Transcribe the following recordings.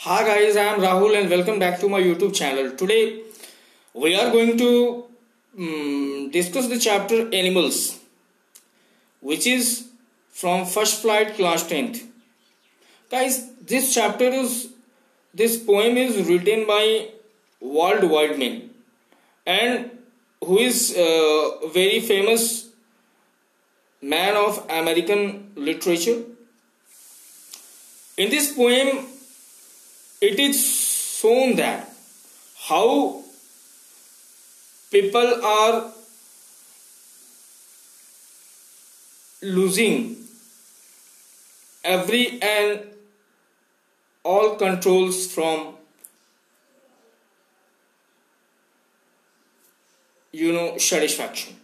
Hi guys, I am Rahul and welcome back to my YouTube channel. Today we are going to discuss the chapter Animals, which is from First Flight class 10th. Guys, this poem is written by Walt Whitman, and who is a very famous man of American literature. In this poem, it is shown that how people are losing every and all controls from satisfaction.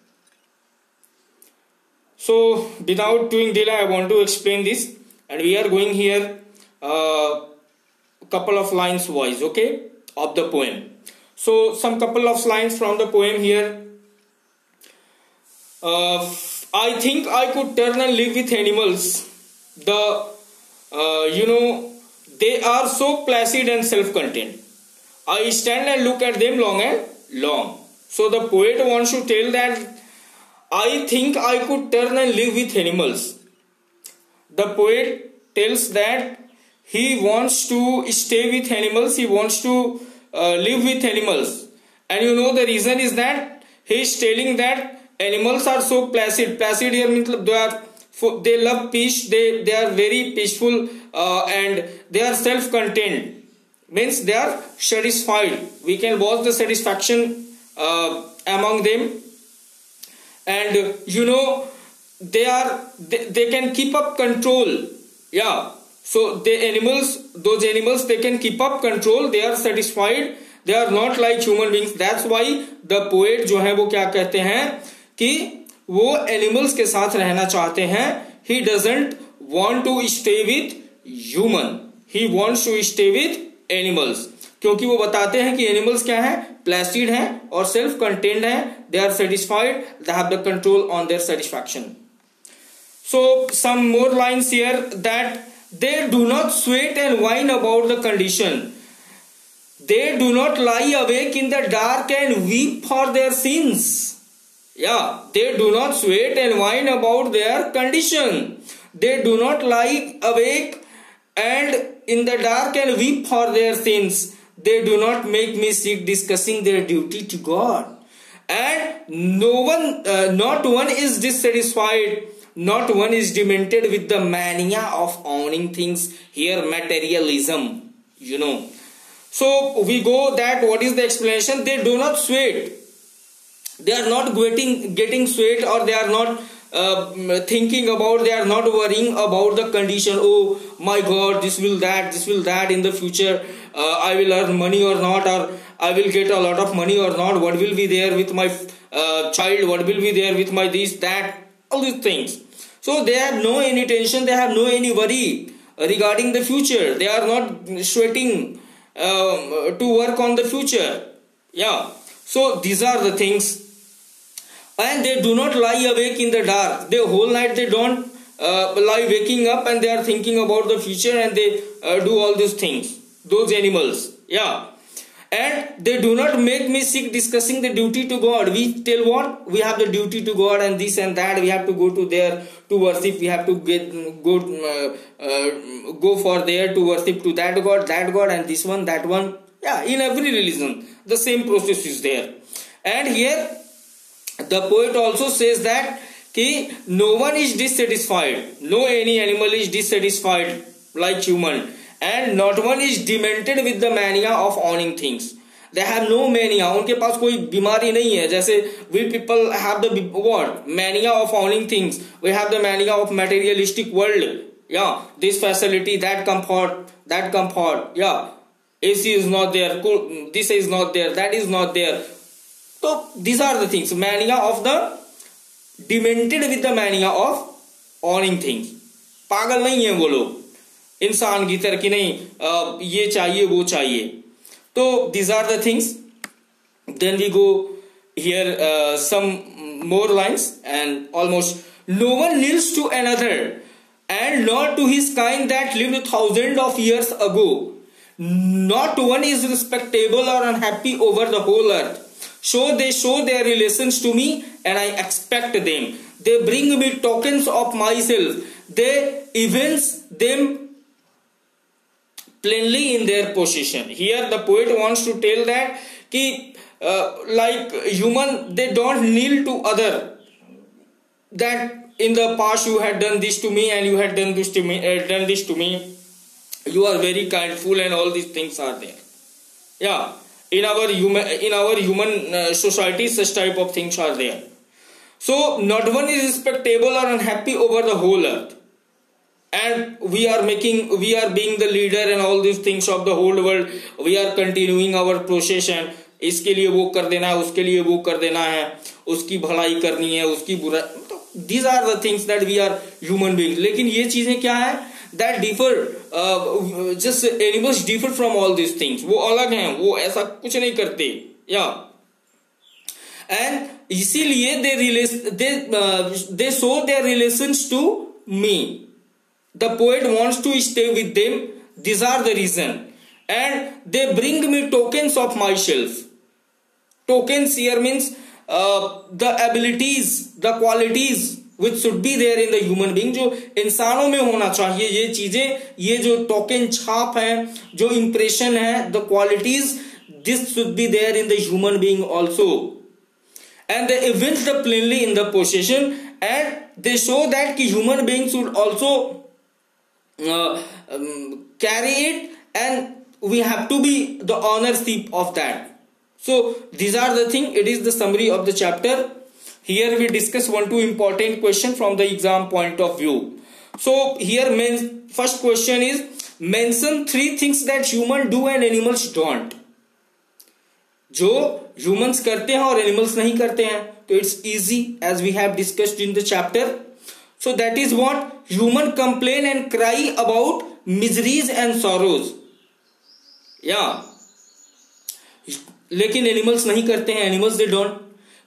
So without doing delay, I want to explain this, and we are going here couple of lines wise, okay, of the poem. So some couple of lines from the poem here. I think I could turn and live with animals. They are so placid and self-contained. I stand and look at them long and long. So the poet wants to tell that I think I could turn and live with animals. The poet tells that he wants to stay with animals, he wants to live with animals. And the reason is that he is telling that animals are so placid. Placid here means they love peace, they are very peaceful, and they are self-contained. Means they are satisfied. We can watch the satisfaction among them. And they can keep up control. Yeah. So those animals, they can keep up control. They are satisfied. They are not like human beings. That's why the poet जो है वो क्या कहते हैं कि वो animals के साथ रहना चाहते हैं. He doesn't want to stay with human. He wants to stay with animals. क्योंकि वो बताते हैं कि animals क्या है, placid हैं और self contained हैं. They are satisfied. They have the control on their satisfaction. So some more lines here that they do not sweat and whine about the condition. They do not lie awake in the dark and weep for their sins. Yeah, they do not sweat and whine about their condition. They do not lie awake and in the dark and weep for their sins. They do not make me sick discussing their duty to God. And not one is dissatisfied. Not one is demented with the mania of owning things. Here materialism, So we go that what is the explanation? They do not sweat. They are not getting sweat, or they are not thinking about, they are not worrying about the condition. Oh my God, this will that in the future. I will earn money or not, or I will get a lot of money or not. What will be there with my child? What will be there with my this, that, all these things. So they have no any tension, they have no any worry regarding the future. They are not sweating to work on the future. Yeah. So these are the things. And they do not lie awake in the dark. The whole night they don't lie waking up and they are thinking about the future, and they do all these things. Those animals. Yeah. And they do not make me sick discussing the duty to God. We tell what? We have the duty to God and this and that. We have to go to there to worship. We have to go for there to worship to that God, and this one, that one. Yeah, in every religion, the same process is there. And here, the poet also says that no one is dissatisfied. No any animal is dissatisfied like human. And not one is demented with the mania of owning things. They have no mania. उनके पास कोई बीमारी नहीं है. जैसे we people have the what? Mania of owning things. We have the mania of materialistic world. Yeah, this facility, that comfort. Yeah, AC is not there. This is not there. That is not there. So these are the things. Mania of the demented with the mania of owning things. पागल नहीं है वो लोग. इंसान की तरह की नहीं ये चाहिए वो चाहिए. तो these are the things. Then we go here some more lines, and almost no one kneels to another and not to his kind that lived thousands of years ago. Not one is respectable or unhappy over the whole earth. So they show their relations to me, and I expect them. They bring me tokens of myself. They evince them plainly in their possession. Here the poet wants to tell that ki like human, they don't kneel to other, that in the past you had done this to me and you had done this to me, you are very kindful, and all these things are there. Yeah, in our human society, such type of things are there. So not one is respectable or unhappy over the whole earth, and we are being the leader and all these things of the whole world. We are continuing our procession. इसके लिए वो कर देना है, उसके लिए वो कर देना है, उसकी भलाई करनी है, उसकी बुराई. तो these are the things that we are human beings. लेकिन ये चीजें क्या है, that differ, just animals differ from all these things. वो अलग हैं, वो ऐसा कुछ नहीं करते. Yeah, and इसीलिए they show their relations to me. The poet wants to stay with them. These are the reason, and they bring me tokens of myself. Tokens here means the abilities, the qualities which should be there in the human being, जो इंसानों में होना चाहिए. ये चीजें, ये जो token छाप है, जो impression है, the qualities, this should be there in the human being also. And they evince the plainly in the possession, and they show that कि human beings should also carry it, and we have to be the ownership of that. So these are the things. It is the summary of the chapter. Here we discuss 1-2 important question from the exam point of view. So here first question is, mention 3 things that human do and animals don't. जो humans करते हैं और animals नहीं करते हैं. तो it's easy, as we have discussed in the chapter. So that is what human complain and cry about miseries and sorrows. Yeah. लेकिन animals नहीं करते हैं. Animals they don't.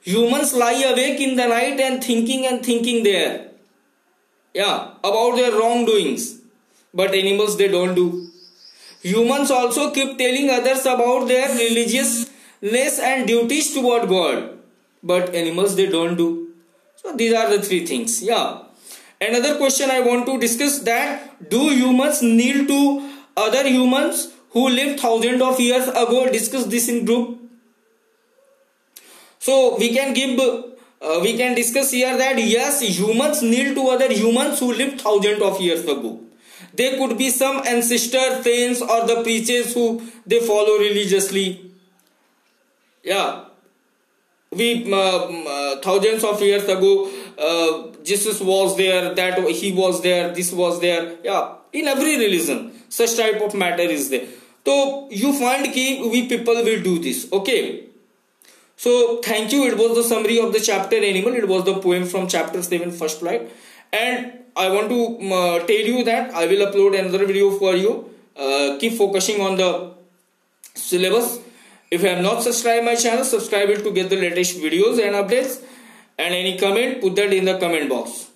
Humans lie awake in the night and thinking their, या, about their wrong doings, but animals they don't do. Humans also keep telling others about their religiousness and duties toward God, but animals they don't do. So these are the 3 things. Yeah. Another question I want to discuss, that do humans kneel to other humans who lived thousands of years ago? Discuss this in group. So we can discuss here that yes, humans kneel to other humans who lived thousands of years ago. They could be some ancestor saints or the preachers who they follow religiously. Yeah, we thousands of years ago, Jesus was there, that he was there, this was there. Yeah, in every religion such type of matter is there. So you find कि we people will do this. Okay, so thank you. It was the summary of the chapter animal. It was the poem from chapter 7, first flight. And I want to tell you that I will upload another video for you. Keep focusing on the syllabus. If you have not subscribed my channel, subscribe it to get the latest videos and updates. And any comment, put that in the comment box.